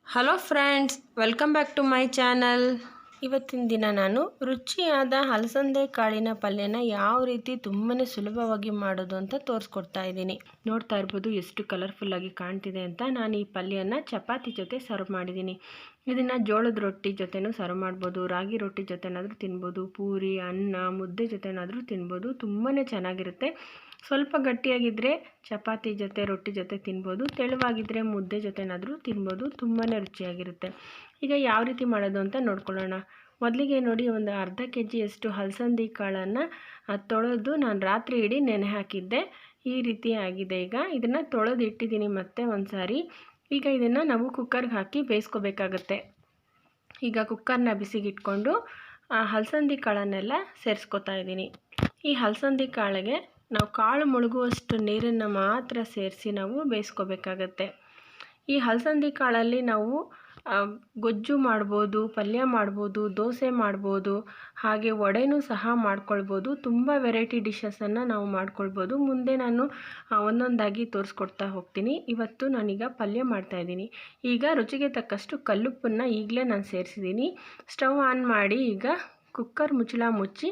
Hello friends, welcome back to my channel. ಇವತ್ತಿನ ದಿನ ನಾನು ರುಚಿಯಾದ ಅಲಸಂದೆ ಕಾಳಿನ ಪಲ್ಯನ ಯಾವ ರೀತಿ ತುಂಬಾ ಸುಲಭವಾಗಿ ಮಾಡೋದು ಅಂತ ತೋರಿಸ್ಕೊಡ್ತಾ ಇದ್ದೀನಿ. ನೋಡ್ತಾ ಇರ್ಬೋದು ಎಷ್ಟು ಕಲರ್ಫುಲ್ಲಾಗಿ ಕಾಣ್ತಿದೆ ಅಂತ. ನಾನು ಈ ಪಲ್ಯನ ಚಪಾತಿ ಜೊತೆ ಸರ್ವ್ ಮಾಡಿದ್ದೀನಿ. ಇದನ್ನು ಜೋಳದ ರೊಟ್ಟಿ ಜೊತೆನೂ ಸರ್ವ್ ಮಾಡ್ಬೋದು, ರಾಗಿ ರೊಟ್ಟಿ ಜೊತೆನಾದರೂ ತಿನ್ಬೋದು, ಪೂರಿ, ಅನ್ನ, ಮುದ್ದೆ ಜೊತೆನಾದರೂ ತಿನ್ಬೋದು. ತುಂಬಾ ಚೆನ್ನಾಗಿರುತ್ತೆ. ಸ್ವಲ್ಪ ಗಟ್ಟಿಯಾಗಿದ್ದರೆ ಚಪಾತಿ ಜೊತೆ ರೊಟ್ಟಿ ಜೊತೆ ತಿನ್ಬೋದು, ತೆಳುವಾಗಿದ್ದರೆ ಮುದ್ದೆ ಜೊತೆನಾದರೂ ತಿನ್ಬೋದು. ತುಂಬಾ ರುಚಿಯಾಗಿರುತ್ತೆ. ಈಗ ಯಾವ ರೀತಿ ಮಾಡೋದು ಅಂತ ನೋಡ್ಕೊಳ್ಳೋಣ. ಮೊದಲಿಗೆ ನೋಡಿ, ಒಂದು ಅರ್ಧ kg ಹಲಸಂದಿ ಕಾಳನ್ನು ತೊಳೆದು ನಾನು ರಾತ್ರಿ ಇಡೀ ನೆನೆ ಹಾಕಿದ್ದೆ. ಈ ರೀತಿ ಆಗಿದೆ. ಈಗ ಇದನ್ನು ತೊಳೆದು ಇಟ್ಟಿದ್ದೀನಿ ಮತ್ತೆ ಒಂದು ಸಾರಿ. ಈಗ ಇದನ್ನು ನಾವು ಕುಕ್ಕರ್ಗೆ ಹಾಕಿ ಬೇಯಿಸ್ಕೋಬೇಕಾಗತ್ತೆ. ಈಗ ಕುಕ್ಕರ್ನ ಬಿಸಿಗಿಟ್ಕೊಂಡು ಹಲಸಂದಿ ಕಾಳನ್ನೆಲ್ಲ ಸೇರಿಸ್ಕೊತಾ ಇದ್ದೀನಿ. ಈ ಹಲಸಂದಿ ಕಾಳಿಗೆ ನಾವು ಕಾಳು ಮುಳುಗುವಷ್ಟು ನೀರನ್ನು ಮಾತ್ರ ಸೇರಿಸಿ ನಾವು ಬೇಯಿಸ್ಕೋಬೇಕಾಗತ್ತೆ. ಈ ಹಲಸಂದಿ ಕಾಳಲ್ಲಿ ನಾವು ಗೊಜ್ಜು ಮಾಡ್ಬೋದು, ಪಲ್ಯ ಮಾಡ್ಬೋದು, ದೋಸೆ ಮಾಡ್ಬೋದು, ಹಾಗೆ ವಡೆನೂ ಸಹ ಮಾಡ್ಕೊಳ್ಬೋದು. ತುಂಬ ವೆರೈಟಿ ಡಿಶಸನ್ನು ನಾವು ಮಾಡ್ಕೊಳ್ಬೋದು. ಮುಂದೆ ನಾನು ಒಂದೊಂದಾಗಿ ತೋರಿಸ್ಕೊಡ್ತಾ ಹೋಗ್ತೀನಿ. ಇವತ್ತು ನಾನೀಗ ಪಲ್ಯ ಮಾಡ್ತಾಯಿದ್ದೀನಿ. ಈಗ ರುಚಿಗೆ ತಕ್ಕಷ್ಟು ಕಲ್ಲುಪ್ಪನ್ನು ಈಗಲೇ ನಾನು ಸೇರಿಸಿದ್ದೀನಿ. ಸ್ಟವ್ ಆನ್ ಮಾಡಿ ಈಗ ಕುಕ್ಕರ್ ಮುಚ್ಚಳ ಮುಚ್ಚಿ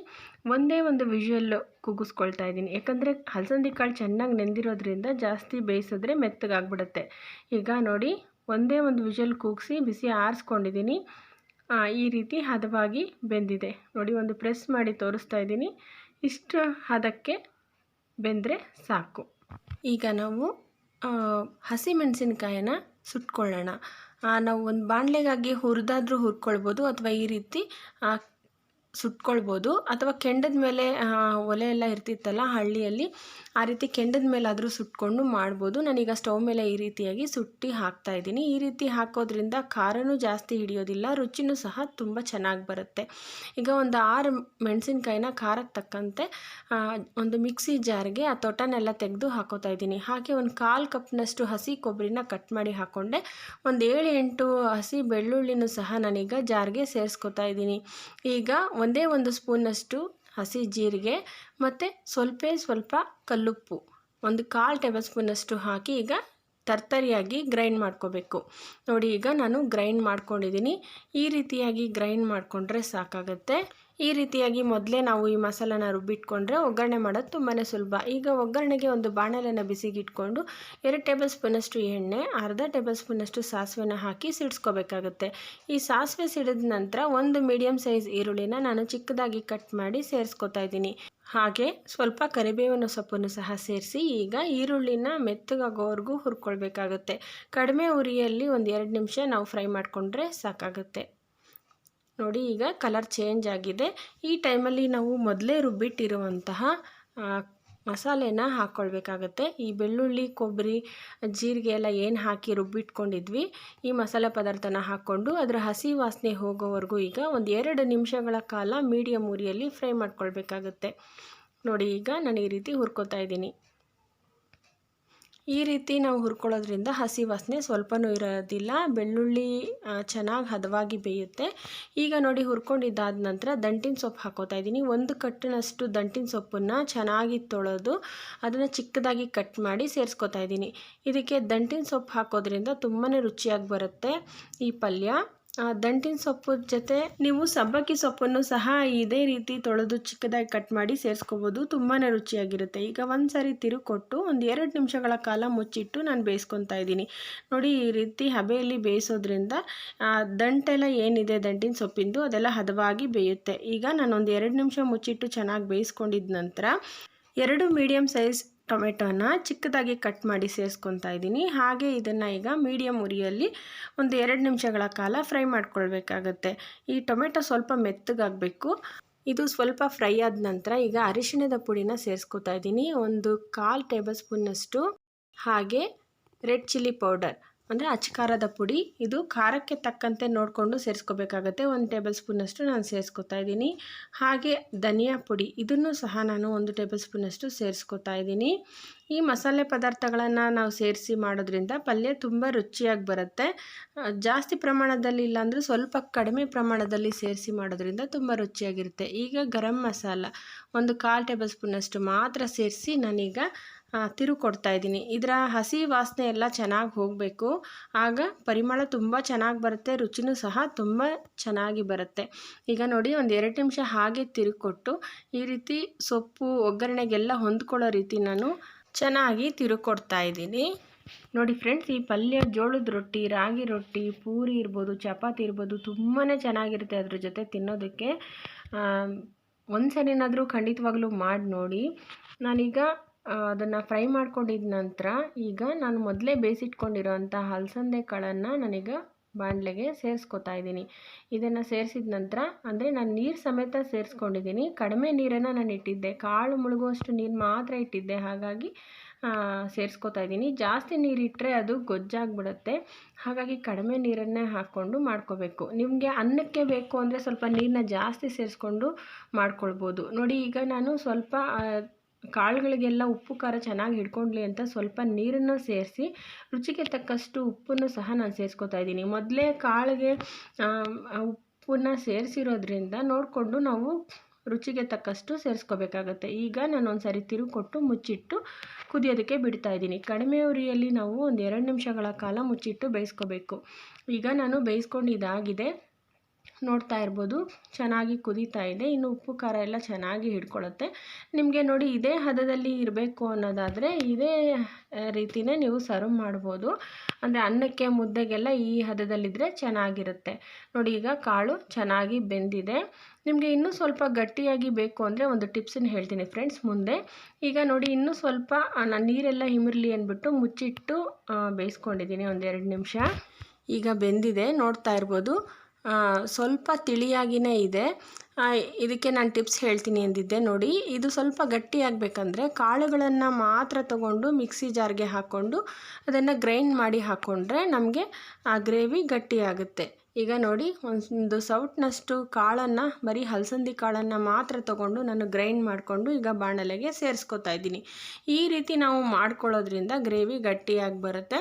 ಒಂದೇ ಒಂದು ವಿಷಲ್ ಕೂಗಿಸ್ಕೊಳ್ತಾ ಇದ್ದೀನಿ. ಯಾಕಂದರೆ ಹಲಸಂದಿ ಕಾಳು ಚೆನ್ನಾಗಿ ನೆಂದಿರೋದ್ರಿಂದ ಜಾಸ್ತಿ ಬೇಯಿಸಿದ್ರೆ ಮೆತ್ತಗಾಗ್ಬಿಡುತ್ತೆ. ಈಗ ನೋಡಿ, ಒಂದೇ ಒಂದು ವಿಷಲ್ ಕೂಗಿಸಿ ಬಿಸಿ ಆರಿಸ್ಕೊಂಡಿದ್ದೀನಿ. ಈ ರೀತಿ ಹದವಾಗಿ ಬೆಂದಿದೆ ನೋಡಿ. ಒಂದು ಪ್ರೆಸ್ ಮಾಡಿ ತೋರಿಸ್ತಾ ಇದ್ದೀನಿ. ಇಷ್ಟು ಹದಕ್ಕೆ ಬೆಂದರೆ ಸಾಕು. ಈಗ ನಾವು ಹಸಿಮೆಣಸಿನ್ಕಾಯನ್ನು ಸುಟ್ಕೊಳ್ಳೋಣ. ನಾವು ಒಂದು ಬಾಣಲೆಗಾಗಿ ಹುರಿದಾದ್ರೂ ಹುರ್ಕೊಳ್ಬೋದು, ಅಥವಾ ಈ ರೀತಿ ಸುಟ್ಕೊಳ್ಬೋದು, ಅಥವಾ ಕೆಂಡದ ಮೇಲೆ ಒಲೆ ಎಲ್ಲ ಇರ್ತಿತ್ತಲ್ಲ ಹಳ್ಳಿಯಲ್ಲಿ, ಆ ರೀತಿ ಕೆಂಡದ ಮೇಲಾದರೂ ಸುಟ್ಕೊಂಡು ಮಾಡ್ಬೋದು. ನಾನೀಗ ಸ್ಟವ್ ಮೇಲೆ ಈ ರೀತಿಯಾಗಿ ಸುಟ್ಟು ಹಾಕ್ತಾಯಿದ್ದೀನಿ. ಈ ರೀತಿ ಹಾಕೋದ್ರಿಂದ ಖಾರನೂ ಜಾಸ್ತಿ ಹಿಡಿಯೋದಿಲ್ಲ, ರುಚಿನೂ ಸಹ ತುಂಬ ಚೆನ್ನಾಗಿ ಬರುತ್ತೆ. ಈಗ ಒಂದು 6 ಮೆಣಸಿನ್ಕಾಯಿನ ಖಾರಕ್ಕೆ ತಕ್ಕಂತೆ ಒಂದು ಮಿಕ್ಸಿ ಜಾರ್ಗೆ ಆ ತೊಟನೆಲ್ಲ ತೆಗೆದು ಹಾಕೋತಾ ಇದ್ದೀನಿ. ಹಾಗೆ ಒಂದು 1/4 ಕಪ್ನಷ್ಟು ಹಸಿ ಕೊಬ್ಬರಿನ ಕಟ್ ಮಾಡಿ ಹಾಕ್ಕೊಂಡೆ. ಒಂದು 7-8 ಹಸಿ ಬೆಳ್ಳುಳ್ಳಿನೂ ಸಹ ನಾನೀಗ ಜಾರ್ಗೆ ಸೇರಿಸ್ಕೊತಾ ಇದ್ದೀನಿ. ಈಗ ಒಂದೇ ಒಂದು ಸ್ಪೂನಷ್ಟು ಹಸಿ ಜೀರಿಗೆ ಮತ್ತು ಸ್ವಲ್ಪ ಕಲ್ಲುಪ್ಪು, ಒಂದು 1/4 ಟೇಬಲ್ ಸ್ಪೂನಷ್ಟು ಹಾಕಿ ಈಗ ತರ್ತರಿಯಾಗಿ ಗ್ರೈಂಡ್ ಮಾಡ್ಕೋಬೇಕು. ನೋಡಿ, ಈಗ ನಾನು ಗ್ರೈಂಡ್ ಮಾಡ್ಕೊಂಡಿದ್ದೀನಿ. ಈ ರೀತಿಯಾಗಿ ಗ್ರೈಂಡ್ ಮಾಡಿಕೊಂಡ್ರೆ ಸಾಕಾಗುತ್ತೆ. ಈ ರೀತಿಯಾಗಿ ಮೊದಲೇ ನಾವು ಈ ಮಸಾಲಾನ ರುಬ್ಬಿಟ್ಕೊಂಡ್ರೆ ಒಗ್ಗರಣೆ ಮಾಡೋದು ತುಂಬಾ ಸುಲಭ. ಈಗ ಒಗ್ಗರಣೆಗೆ ಒಂದು ಬಾಣಲೆನ ಬಿಸಿಗಿಟ್ಕೊಂಡು 2 ಟೇಬಲ್ ಸ್ಪೂನಷ್ಟು ಎಣ್ಣೆ, ಅರ್ಧ ಟೇಬಲ್ ಸ್ಪೂನಷ್ಟು ಸಾಸಿವೆನ ಹಾಕಿ ಸಿಡಿಸ್ಕೋಬೇಕಾಗುತ್ತೆ. ಈ ಸಾಸಿವೆ ಸಿಡಿದ ನಂತರ ಒಂದು ಮೀಡಿಯಮ್ ಸೈಜ್ ಈರುಳ್ಳಿನ ನಾನು ಚಿಕ್ಕದಾಗಿ ಕಟ್ ಮಾಡಿ ಸೇರಿಸ್ಕೊತಾ ಇದ್ದೀನಿ. ಹಾಗೆ ಸ್ವಲ್ಪ ಕರಿಬೇವಿನ ಸೊಪ್ಪನ್ನು ಸಹ ಸೇರಿಸಿ ಈಗ ಈರುಳ್ಳಿನ ಮೆತ್ತಗಾಗೋವರೆಗೂ ಹುರ್ಕೊಳ್ಬೇಕಾಗುತ್ತೆ. ಕಡಿಮೆ ಉರಿಯಲ್ಲಿ ಒಂದು 2 ನಿಮಿಷ ನಾವು ಫ್ರೈ ಮಾಡಿಕೊಂಡ್ರೆ ಸಾಕಾಗುತ್ತೆ. ನೋಡಿ, ಈಗ ಕಲರ್ ಚೇಂಜ್ ಆಗಿದೆ. ಈ ಟೈಮಲ್ಲಿ ನಾವು ಮೊದಲೇ ರುಬ್ಬಿಟ್ಟಿರುವಂತಹ ಮಸಾಲೆನ ಹಾಕ್ಕೊಳ್ಬೇಕಾಗತ್ತೆ. ಈ ಬೆಳ್ಳುಳ್ಳಿ, ಕೊಬ್ಬರಿ, ಜೀರಿಗೆ ಎಲ್ಲ ಏನು ಹಾಕಿ ರುಬ್ಬಿಟ್ಕೊಂಡಿದ್ವಿ, ಈ ಮಸಾಲೆ ಪದಾರ್ಥನ ಹಾಕ್ಕೊಂಡು ಅದರ ಹಸಿ ವಾಸನೆ ಹೋಗೋವರೆಗೂ ಈಗ ಒಂದು 2 ನಿಮಿಷಗಳ ಕಾಲ ಮೀಡಿಯಮ್ ಉರಿಯಲ್ಲಿ ಫ್ರೈ ಮಾಡ್ಕೊಳ್ಬೇಕಾಗತ್ತೆ. ನೋಡಿ, ಈಗ ನಾನು ಈ ರೀತಿ ಹುರ್ಕೋತಾ ಇದ್ದೀನಿ. ಈ ರೀತಿ ನಾವು ಹುರ್ಕೊಳ್ಳೋದ್ರಿಂದ ಹಸಿ ವಾಸನೆ ಸ್ವಲ್ಪನೂ ಇರೋದಿಲ್ಲ. ಬೆಳ್ಳುಳ್ಳಿ ಚೆನ್ನಾಗಿ ಹದವಾಗಿ ಬೇಯುತ್ತೆ. ಈಗ ನೋಡಿ, ಹುರ್ಕೊಂಡಿದ್ದಾದ ನಂತರ ದಂಟಿನ ಸೊಪ್ಪು ಹಾಕೋತಾ ಇದ್ದೀನಿ. 1 ಕಟ್ಟಿನಷ್ಟು ದಂಟಿನ ಸೊಪ್ಪನ್ನು ಚೆನ್ನಾಗಿ ತೊಳೆದು ಅದನ್ನು ಚಿಕ್ಕದಾಗಿ ಕಟ್ ಮಾಡಿ ಸೇರಿಸ್ಕೊತಾ ಇದ್ದೀನಿ. ಇದಕ್ಕೆ ದಂಟಿನ ಸೊಪ್ಪು ಹಾಕೋದ್ರಿಂದ ತುಂಬಾ ರುಚಿಯಾಗಿ ಬರುತ್ತೆ ಈ ಪಲ್ಯ. ದಂಟಿನ ಸೊಪ್ಪು ಜೊತೆ ನೀವು ಸಬ್ಬಕ್ಕಿ ಸೊಪ್ಪನ್ನು ಸಹ ಇದೇ ರೀತಿ ತೊಳೆದು ಚಿಕ್ಕದಾಗಿ ಕಟ್ ಮಾಡಿ ಸೇರಿಸ್ಕೋಬೋದು. ತುಂಬಾ ರುಚಿಯಾಗಿರುತ್ತೆ. ಈಗ ಒಂದು ಸಾರಿ ತಿರುಕೊಟ್ಟು ಒಂದು 2 ನಿಮಿಷಗಳ ಕಾಲ ಮುಚ್ಚಿಟ್ಟು ನಾನು ಬೇಯಿಸ್ಕೊತಾ ಇದ್ದೀನಿ. ನೋಡಿ, ಈ ರೀತಿ ಹಬೆಯಲ್ಲಿ ಬೇಯಿಸೋದ್ರಿಂದ ದಂಟೆಲ್ಲ ಏನಿದೆ ದಂಟಿನ ಸೊಪ್ಪಿಂದು ಅದೆಲ್ಲ ಹದವಾಗಿ ಬೇಯುತ್ತೆ. ಈಗ ನಾನೊಂದು 2 ನಿಮಿಷ ಮುಚ್ಚಿಟ್ಟು ಚೆನ್ನಾಗಿ ಬೇಯಿಸ್ಕೊಂಡಿದ್ದ ನಂತರ 2 ಮೀಡಿಯಮ್ ಸೈಜ್ ಟೊಮೆಟೊನ ಚಿಕ್ಕದಾಗಿ ಕಟ್ ಮಾಡಿ ಸೇರಿಸ್ಕೊತಾ ಇದ್ದೀನಿ. ಹಾಗೆ ಇದನ್ನು ಈಗ ಮೀಡಿಯಮ್ ಉರಿಯಲ್ಲಿ ಒಂದು 2 ನಿಮಿಷಗಳ ಕಾಲ ಫ್ರೈ ಮಾಡ್ಕೊಳ್ಬೇಕಾಗತ್ತೆ. ಈ ಟೊಮೆಟೊ ಸ್ವಲ್ಪ ಮೆತ್ತಗಾಗಬೇಕು. ಇದು ಸ್ವಲ್ಪ ಫ್ರೈ ಆದ ನಂತರ ಈಗ ಅರಿಶಿಣದ ಪುಡಿನ ಸೇರಿಸ್ಕೊತಾ ಇದ್ದೀನಿ. ಒಂದು 1/4 ಟೇಬಲ್ ಸ್ಪೂನಷ್ಟು. ಹಾಗೆ ರೆಡ್ ಚಿಲ್ಲಿ ಪೌಡರ್ ಅಂದರೆ ಅಚ್ಚಕಾರದ ಪುಡಿ, ಇದು ಖಾರಕ್ಕೆ ತಕ್ಕಂತೆ ನೋಡಿಕೊಂಡು ಸೇರಿಸ್ಕೋಬೇಕಾಗತ್ತೆ. 1 ಟೇಬಲ್ ಸ್ಪೂನಷ್ಟು ನಾನು ಸೇರಿಸ್ಕೊತಾ ಇದ್ದೀನಿ. ಹಾಗೆ ಧನಿಯಾ ಪುಡಿ, ಇದನ್ನು ಸಹ ನಾನು 1 ಟೇಬಲ್ ಸ್ಪೂನಷ್ಟು ಸೇರಿಸ್ಕೊತಾ ಇದ್ದೀನಿ. ಈ ಮಸಾಲೆ ಪದಾರ್ಥಗಳನ್ನು ನಾವು ಸೇರಿಸಿ ಮಾಡೋದ್ರಿಂದ ಪಲ್ಯ ತುಂಬ ರುಚಿಯಾಗಿ ಬರುತ್ತೆ. ಜಾಸ್ತಿ ಪ್ರಮಾಣದಲ್ಲಿ ಇಲ್ಲಾಂದರೆ ಸ್ವಲ್ಪ ಕಡಿಮೆ ಪ್ರಮಾಣದಲ್ಲಿ ಸೇರಿಸಿ ಮಾಡೋದ್ರಿಂದ ತುಂಬ ರುಚಿಯಾಗಿರುತ್ತೆ. ಈಗ ಗರಂ ಮಸಾಲ ಒಂದು 1/4 ಟೇಬಲ್ ಸ್ಪೂನಷ್ಟು ಮಾತ್ರ ಸೇರಿಸಿ ನಾನೀಗ ತಿರುವು ಕೊಡ್ತಾಯಿದ್ದೀನಿ. ಇದರ ಹಸಿ ವಾಸನೆ ಎಲ್ಲ ಚೆನ್ನಾಗಿ ಹೋಗಬೇಕು, ಆಗ ಪರಿಮಳ ತುಂಬ ಚೆನ್ನಾಗಿ ಬರುತ್ತೆ, ರುಚಿನೂ ಸಹ ತುಂಬ ಚೆನ್ನಾಗಿ ಬರುತ್ತೆ. ಈಗ ನೋಡಿ ಒಂದು 2 ನಿಮಿಷ ಹಾಗೆ ತಿರುವು ಕೊಟ್ಟು ಈ ರೀತಿ ಸೊಪ್ಪು ಒಗ್ಗರಣೆಗೆಲ್ಲ ಹೊಂದ್ಕೊಳ್ಳೋ ರೀತಿ ನಾನು ಚೆನ್ನಾಗಿ ತಿರುವು ಕೊಡ್ತಾಯಿದ್ದೀನಿ. ನೋಡಿ ಫ್ರೆಂಡ್ಸ್, ಈ ಪಲ್ಯ ಜೋಳದ ರೊಟ್ಟಿ, ರಾಗಿ ರೊಟ್ಟಿ, ಪೂರಿ ಇರ್ಬೋದು, ಚಪಾತಿ ಇರ್ಬೋದು ತುಂಬಾ ಚೆನ್ನಾಗಿರುತ್ತೆ ಅದ್ರ ಜೊತೆ ತಿನ್ನೋದಕ್ಕೆ. ಒಂದು ಸರಿನಾದರೂ ಖಂಡಿತವಾಗ್ಲೂ ಮಾಡಿ ನೋಡಿ. ನಾನೀಗ ಅದನ್ನು ಫ್ರೈ ಮಾಡ್ಕೊಂಡಿದ್ದ ನಂತರ ಈಗ ನಾನು ಮೊದಲೇ ಬೇಯಿಸಿಟ್ಕೊಂಡಿರೋಂಥ ಹಲಸಂದೆ ಕಾಳನ್ನು ನಾನೀಗ ಬಾಣಲೆಗೆ ಸೇರಿಸ್ಕೊತಾ ಇದ್ದೀನಿ. ಇದನ್ನು ಸೇರಿಸಿದ ನಂತರ ಅಂದರೆ ನಾನು ನೀರು ಸಮೇತ ಸೇರಿಸ್ಕೊಂಡಿದ್ದೀನಿ. ಕಡಿಮೆ ನೀರನ್ನು ನಾನು ಇಟ್ಟಿದ್ದೆ, ಕಾಳು ಮುಳುಗುವಷ್ಟು ನೀರು ಮಾತ್ರ ಇಟ್ಟಿದ್ದೆ, ಹಾಗಾಗಿ ಸೇರಿಸ್ಕೊತಾ ಇದ್ದೀನಿ. ಜಾಸ್ತಿ ನೀರಿಟ್ಟರೆ ಅದು ಗೊಜ್ಜಾಗಿಬಿಡುತ್ತೆ, ಹಾಗಾಗಿ ಕಡಿಮೆ ನೀರನ್ನೇ ಹಾಕ್ಕೊಂಡು ಮಾಡ್ಕೋಬೇಕು. ನಿಮಗೆ ಅನ್ನಕ್ಕೆ ಬೇಕು ಅಂದರೆ ಸ್ವಲ್ಪ ನೀರನ್ನ ಜಾಸ್ತಿ ಸೇರಿಸ್ಕೊಂಡು ಮಾಡ್ಕೊಳ್ಬೋದು. ನೋಡಿ ಈಗ ನಾನು ಸ್ವಲ್ಪ ಕಾಳುಗಳಿಗೆಲ್ಲ ಉಪ್ಪು ಖಾರ ಚೆನ್ನಾಗಿ ಹಿಡ್ಕೊಂಡ್ಲಿ ಅಂತ ಸ್ವಲ್ಪ ನೀರನ್ನು ಸೇರಿಸಿ ರುಚಿಗೆ ತಕ್ಕಷ್ಟು ಉಪ್ಪನ್ನು ಸಹ ನಾನು ಸೇರಿಸ್ಕೊತಾ ಇದ್ದೀನಿ. ಮೊದಲೇ ಕಾಳಿಗೆ ಉಪ್ಪನ್ನು ಸೇರಿಸಿರೋದ್ರಿಂದ ನೋಡಿಕೊಂಡು ನಾವು ರುಚಿಗೆ ತಕ್ಕಷ್ಟು ಸೇರಿಸ್ಕೋಬೇಕಾಗತ್ತೆ. ಈಗ ನಾನು ಒಂದು ಸಾರಿ ತಿರುವು ಕೊಟ್ಟು ಮುಚ್ಚಿಟ್ಟು ಕುದಿಯೋದಕ್ಕೆ ಬಿಡ್ತಾ ಇದ್ದೀನಿ. ಕಡಿಮೆ ಉರಿಯಲ್ಲಿ ನಾವು ಒಂದು 2 ನಿಮಿಷಗಳ ಕಾಲ ಮುಚ್ಚಿಟ್ಟು ಬೇಯಿಸ್ಕೋಬೇಕು. ಈಗ ನಾನು ಬೇಯಿಸ್ಕೊಂಡು ಇದಾಗಿದೆ, ನೋಡ್ತಾ ಇರ್ಬೋದು ಚೆನ್ನಾಗಿ ಕುದೀತಾ ಇದೆ. ಇನ್ನು ಉಪ್ಪು ಖಾರ ಎಲ್ಲ ಚೆನ್ನಾಗಿ ಹಿಡ್ಕೊಳ್ಳುತ್ತೆ. ನಿಮಗೆ ನೋಡಿ ಇದೇ ಹದದಲ್ಲಿ ಇರಬೇಕು ಅನ್ನೋದಾದರೆ ಇದೇ ರೀತಿಯೇ ನೀವು ಸರ್ವ್ ಮಾಡ್ಬೋದು. ಅಂದರೆ ಅನ್ನಕ್ಕೆ ಮುದ್ದೆಗೆಲ್ಲ ಈ ಹದದಲ್ಲಿದ್ದರೆ ಚೆನ್ನಾಗಿರುತ್ತೆ. ನೋಡಿ ಈಗ ಕಾಳು ಚೆನ್ನಾಗಿ ಬೆಂದಿದೆ. ನಿಮಗೆ ಇನ್ನೂ ಸ್ವಲ್ಪ ಗಟ್ಟಿಯಾಗಿ ಬೇಕು ಅಂದರೆ ಒಂದು ಟಿಪ್ಸನ್ನು ಹೇಳ್ತೀನಿ ಫ್ರೆಂಡ್ಸ್ ಮುಂದೆ. ಈಗ ನೋಡಿ ಇನ್ನೂ ಸ್ವಲ್ಪ ನಾನು ನೀರೆಲ್ಲ ಹಿಮಿರ್ಲಿ ಅಂದ್ಬಿಟ್ಟು ಮುಚ್ಚಿಟ್ಟು ಬೇಯಿಸ್ಕೊಂಡಿದ್ದೀನಿ ಒಂದು 2 ನಿಮಿಷ. ಈಗ ಬೆಂದಿದೆ, ನೋಡ್ತಾ ಇರ್ಬೋದು. ಸ್ವಲ್ಪ ತಿಳಿಯಾಗಿಯೇ ಇದೆ. ಇದಕ್ಕೆ ನಾನು ಟಿಪ್ಸ್ ಹೇಳ್ತೀನಿ ಎಂದಿದ್ದೆ ನೋಡಿ. ಇದು ಸ್ವಲ್ಪ ಗಟ್ಟಿಯಾಗಬೇಕಂದ್ರೆ ಕಾಳುಗಳನ್ನು ಮಾತ್ರ ತಗೊಂಡು ಮಿಕ್ಸಿ ಜಾರ್ಗೆ ಹಾಕ್ಕೊಂಡು ಅದನ್ನು ಗ್ರೈಂಡ್ ಮಾಡಿ ಹಾಕ್ಕೊಂಡ್ರೆ ನಮಗೆ ಆ ಗ್ರೇವಿ ಗಟ್ಟಿಯಾಗುತ್ತೆ. ಈಗ ನೋಡಿ ಒಂದು ಸೌಟ್ನಷ್ಟು ಕಾಳನ್ನು, ಬರೀ ಹಲಸಂದಿ ಕಾಳನ್ನು ಮಾತ್ರ ತಗೊಂಡು ನಾನು ಗ್ರೈಂಡ್ ಮಾಡಿಕೊಂಡು ಈಗ ಬಾಣಲೆಗೆ ಸೇರಿಸ್ಕೊತಾ ಇದ್ದೀನಿ. ಈ ರೀತಿ ನಾವು ಮಾಡ್ಕೊಳ್ಳೋದ್ರಿಂದ ಗ್ರೇವಿ ಗಟ್ಟಿಯಾಗಿ ಬರುತ್ತೆ.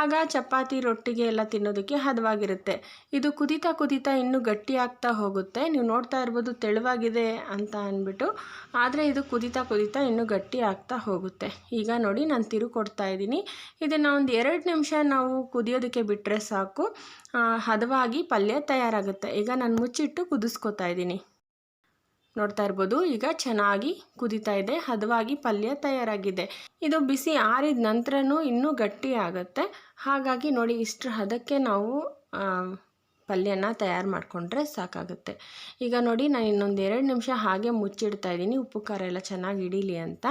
ಆಗ ಚಪಾತಿ ರೊಟ್ಟಿಗೆ ಎಲ್ಲ ತಿನ್ನೋದಕ್ಕೆ ಹದವಾಗಿರುತ್ತೆ. ಇದು ಕುದೀತಾ ಕುದೀತಾ ಇನ್ನೂ ಗಟ್ಟಿ ಆಗ್ತಾ ಹೋಗುತ್ತೆ. ನೀವು ನೋಡ್ತಾ ಇರ್ಬೋದು ತೆಳುವಾಗಿದೆ ಅಂತ ಅಂದ್ಬಿಟ್ಟು, ಆದರೆ ಇದು ಕುದೀತಾ ಕುದೀತಾ ಇನ್ನೂ ಗಟ್ಟಿ ಆಗ್ತಾ ಹೋಗುತ್ತೆ. ಈಗ ನೋಡಿ ನಾನು ತಿರುವು ಕೊಡ್ತಾ ಇದ್ದೀನಿ. ಇದನ್ನು ಒಂದು 2 ನಿಮಿಷ ನಾವು ಕುದಿಯೋದಕ್ಕೆ ಬಿಟ್ಟರೆ ಸಾಕು, ಹದವಾಗಿ ಪಲ್ಯ ತಯಾರಾಗುತ್ತೆ. ಈಗ ನಾನು ಮುಚ್ಚಿಟ್ಟು ಕುದಿಸ್ಕೊತಾ ಇದ್ದೀನಿ. ನೋಡ್ತಾ ಇರ್ಬೋದು ಈಗ ಚೆನ್ನಾಗಿ ಕುದೀತಾ ಇದೆ, ಹದವಾಗಿ ಪಲ್ಯ ತಯಾರಾಗಿದೆ. ಇದು ಬಿಸಿ ಆರಿದ ನಂತರನೂ ಇನ್ನೂ ಗಟ್ಟಿ ಆಗುತ್ತೆ. ಹಾಗಾಗಿ ನೋಡಿ ಇಷ್ಟರ ಹದಕ್ಕೆ ನಾವು ಪಲ್ಯನ ತಯಾರು ಮಾಡಿಕೊಂಡ್ರೆ ಸಾಕಾಗುತ್ತೆ. ಈಗ ನೋಡಿ ನಾನು ಇನ್ನೊಂದು 2 ನಿಮಿಷ ಹಾಗೆ ಮುಚ್ಚಿಡ್ತಾ ಇದ್ದೀನಿ, ಉಪ್ಪು ಖಾರ ಎಲ್ಲ ಚೆನ್ನಾಗಿ ಹಿಡೀಲಿ ಅಂತ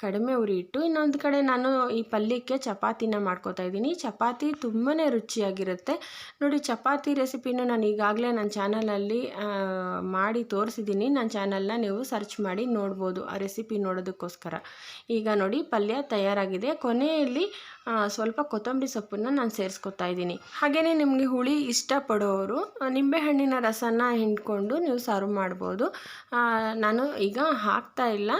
ಕಡಿಮೆ ಉರಿ ಇಟ್ಟು. ಇನ್ನೊಂದು ಕಡೆ ನಾನು ಈ ಪಲ್ಯಕ್ಕೆ ಚಪಾತಿನ ಮಾಡ್ಕೋತಾ ಇದ್ದೀನಿ. ಚಪಾತಿ ತುಂಬಾ ರುಚಿಯಾಗಿರುತ್ತೆ. ನೋಡಿ ಚಪಾತಿ ರೆಸಿಪಿನ ನಾನು ಈಗಾಗಲೇ ನನ್ನ ಚಾನಲಲ್ಲಿ ಮಾಡಿ ತೋರಿಸಿದ್ದೀನಿ. ನನ್ನ ಚಾನಲ್ನ ನೀವು ಸರ್ಚ್ ಮಾಡಿ ನೋಡ್ಬೋದು ಆ ರೆಸಿಪಿ ನೋಡೋದಕ್ಕೋಸ್ಕರ. ಈಗ ನೋಡಿ ಪಲ್ಯ ತಯಾರಾಗಿದೆ. ಕೊನೆಯಲ್ಲಿ ಸ್ವಲ್ಪ ಕೊತ್ತಂಬರಿ ಸೊಪ್ಪನ್ನು ನಾನು ಸೇರಿಸ್ಕೊತಾ ಇದ್ದೀನಿ. ಹಾಗೆಯೇ ನಿಮಗೆ ಹುಳಿ ಇಷ್ಟಪಡೋರು ನಿಂಬೆಹಣ್ಣಿನ ರಸನ ಹಿಂಡ್ಕೊಂಡು ನೀವು ಸರ್ವ್ ಮಾಡ್ಬೋದು. ನಾನು ಈಗ ಹಾಕ್ತಾ ಇಲ್ಲ,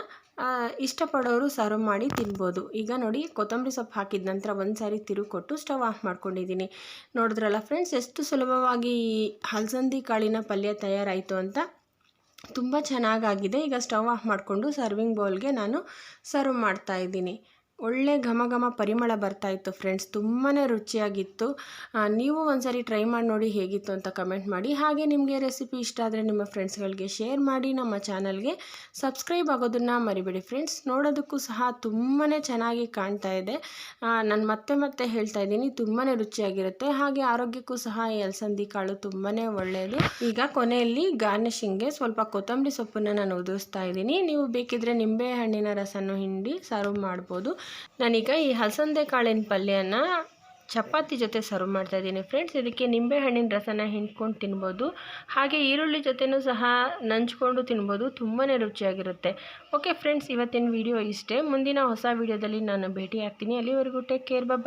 ಇಷ್ಟಪಡೋರು ಸರ್ವ್ ಮಾಡಿ ತಿನ್ಬೋದು. ಈಗ ನೋಡಿ ಕೊತ್ತಂಬರಿ ಸೊಪ್ಪು ಹಾಕಿದ ನಂತರ ಒಂದು ಸಾರಿ ತಿರುವು ಕೊಟ್ಟು ಸ್ಟವ್ ಆಫ್ ಮಾಡ್ಕೊಂಡಿದ್ದೀನಿ. ನೋಡಿದ್ರಲ್ಲ ಫ್ರೆಂಡ್ಸ್, ಎಷ್ಟು ಸುಲಭವಾಗಿ ಈ ಹಲಸಂದಿ ಕಾಳಿನ ಪಲ್ಯ ತಯಾರಾಯಿತು ಅಂತ. ತುಂಬ ಚೆನ್ನಾಗಾಗಿದೆ. ಈಗ ಸ್ಟವ್ ಆಫ್ ಮಾಡಿಕೊಂಡು ಸರ್ವಿಂಗ್ ಬೌಲ್ಗೆ ನಾನು ಸರ್ವ್ ಮಾಡ್ತಾ ಇದ್ದೀನಿ. ಒಳ್ಳೆ ಘಮ ಘಮ ಪರಿಮಳ ಬರ್ತಾಯಿತ್ತು ಫ್ರೆಂಡ್ಸ್, ತುಂಬಾ ರುಚಿಯಾಗಿತ್ತು. ನೀವು ಒಂದ್ಸರಿ ಟ್ರೈ ಮಾಡಿ ನೋಡಿ ಹೇಗಿತ್ತು ಅಂತ ಕಮೆಂಟ್ ಮಾಡಿ. ಹಾಗೆ ನಿಮಗೆ ರೆಸಿಪಿ ಇಷ್ಟ ಆದರೆ ನಿಮ್ಮ ಫ್ರೆಂಡ್ಸ್ಗಳಿಗೆ ಶೇರ್ ಮಾಡಿ. ನಮ್ಮ ಚಾನಲ್ಗೆ ಸಬ್ಸ್ಕ್ರೈಬ್ ಆಗೋದನ್ನು ಮರಿಬೇಡಿ ಫ್ರೆಂಡ್ಸ್. ನೋಡೋದಕ್ಕೂ ಸಹ ತುಂಬಾ ಚೆನ್ನಾಗಿ ಕಾಣ್ತಾ ಇದೆ. ನಾನು ಮತ್ತೆ ಹೇಳ್ತಾ ಇದ್ದೀನಿ, ತುಂಬಾ ರುಚಿಯಾಗಿರುತ್ತೆ. ಹಾಗೆ ಆರೋಗ್ಯಕ್ಕೂ ಸಹ ಈ ಅಲಸಂದಿ ಕಾಳು ತುಂಬಾ ಒಳ್ಳೆಯದು. ಈಗ ಕೊನೆಯಲ್ಲಿ ಗಾರ್ನಿಷಿಂಗ್ಗೆ ಸ್ವಲ್ಪ ಕೊತ್ತಂಬರಿ ಸೊಪ್ಪನ್ನು ನಾನು ಉದುರಿಸ್ತಾ ಇದ್ದೀನಿ. ನೀವು ಬೇಕಿದ್ರೆ ನಿಂಬೆ ಹಣ್ಣಿನ ರಸನ್ನು ಹಿಂಡಿ ಸರ್ವ್ ಮಾಡ್ಬೋದು. ನಾನೀಗ ಈ ಹಲಸಂದೆ ಕಾಳಿನ ಪಲ್ಯನ ಚಪಾತಿ ಜೊತೆ ಸರ್ವ್ ಮಾಡ್ತಾ ಇದ್ದೀನಿ ಫ್ರೆಂಡ್ಸ್. ಇದಕ್ಕೆ ನಿಂಬೆ ಹಣ್ಣಿನ ರಸನ ಹಿಂಡ್ಕೊಂಡು ತಿನ್ಬೋದು. ಹಾಗೆ ಈರುಳ್ಳಿ ಜೊತೆನೂ ಸಹ ನಂಚ್ಕೊಂಡು ತಿನ್ಬೋದು, ತುಂಬಾ ರುಚಿಯಾಗಿರುತ್ತೆ. ಓಕೆ ಫ್ರೆಂಡ್ಸ್, ಇವತ್ತಿನ ವಿಡಿಯೋ ಇಷ್ಟೇ. ಮುಂದಿನ ಹೊಸ ವಿಡಿಯೋದಲ್ಲಿ ನಾನು ಭೇಟಿ ಆಗ್ತೀನಿ. ಅಲ್ಲಿವರೆಗೂ ಟೇಕ್ ಕೇರ್, ಬಾಯ್.